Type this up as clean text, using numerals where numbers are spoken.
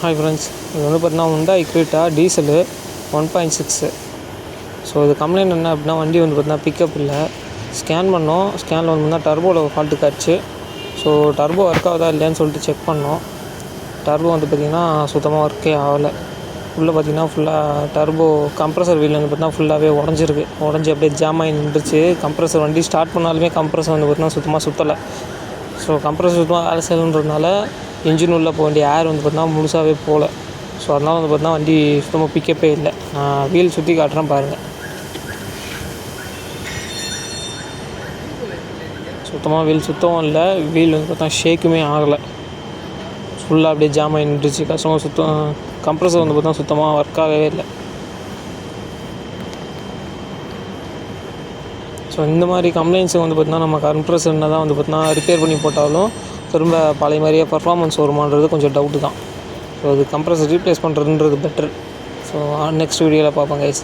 Hi friends, இது வந்து பார்த்தீங்கன்னா ஹுண்டாய் க்ரெட்டா டீசலு 1.6. ஸோ இது கம்ப்ளைண்ட் என்ன அப்படின்னா, வண்டி வந்து பார்த்தீங்கன்னா பிக்கப் இல்லை. ஸ்கேன் பண்ணோம். ஸ்கேனில் வந்து பார்த்தீங்கன்னா டர்போவில் ஃபால்ட்டு காட்டுச்சு. ஸோ டர்போ ஒர்க் ஆகுதா இல்லையான்னு சொல்லிட்டு செக் பண்ணோம். டர்போ வந்து பார்த்திங்கன்னா சுத்தமாக ஒர்க்கே ஆகலை. உள்ளே பார்த்திங்கன்னா ஃபுல்லாக டர்போ கம்ப்ரஸர் வீல் வந்து பார்த்திங்கன்னா ஃபுல்லாகவே உடஞ்சி அப்படியே ஜாம் ஆகி நின்றுச்சு. கம்ப்ரஸர் வண்டி ஸ்டார்ட் பண்ணாலுமே கம்ப்ரஸர் வந்து பார்த்திங்கன்னா சுத்தமாக சுற்றலை. ஸோ கம்ப்ரஸர் சுத்தமாக வேலை செய்யணுன்றதுனால இன்ஜின் உள்ளே போக வேண்டிய ஏர் வந்து பார்த்திங்கன்னா முழுசாகவே போகல. ஸோ அதனால் வந்து பார்த்திங்கன்னா வண்டி சுத்தமாக பிக்கப்பே இல்லை. நான் வீல் சுற்றி காட்டுறேன் பாருங்கள். சுத்தமாக வீல் சுத்தவும் இல்லை. வீல் வந்து பார்த்தா ஷேக்குமே ஆகலை. ஃபுல்லாக அப்படியே ஜாம் ஆகி நின்றுச்சு. கம்ப்ரஸர் வந்து பார்த்தா சுத்தமாக ஒர்க் ஆகவே இல்லை. ஸோ இந்த மாதிரி கம்ப்ளைண்ட்ஸை வந்து பார்த்திங்கன்னா நம்ம கம்ப்ரஸர் என்ன தான் வந்து பார்த்திங்கன்னா ரிப்பேர் பண்ணி போட்டாலும் திரும்ப பழைய மாதிரியே பர்ஃபார்மன்ஸ் வருமானது கொஞ்சம் டவுட்டு தான். ஸோ அது கம்ப்ரஸர் ரீப்ளேஸ் பண்ணுறதுன்றது பெட்டர். ஸோ நெக்ஸ்ட் வீடியோவில் பார்ப்போம் கைஸ்.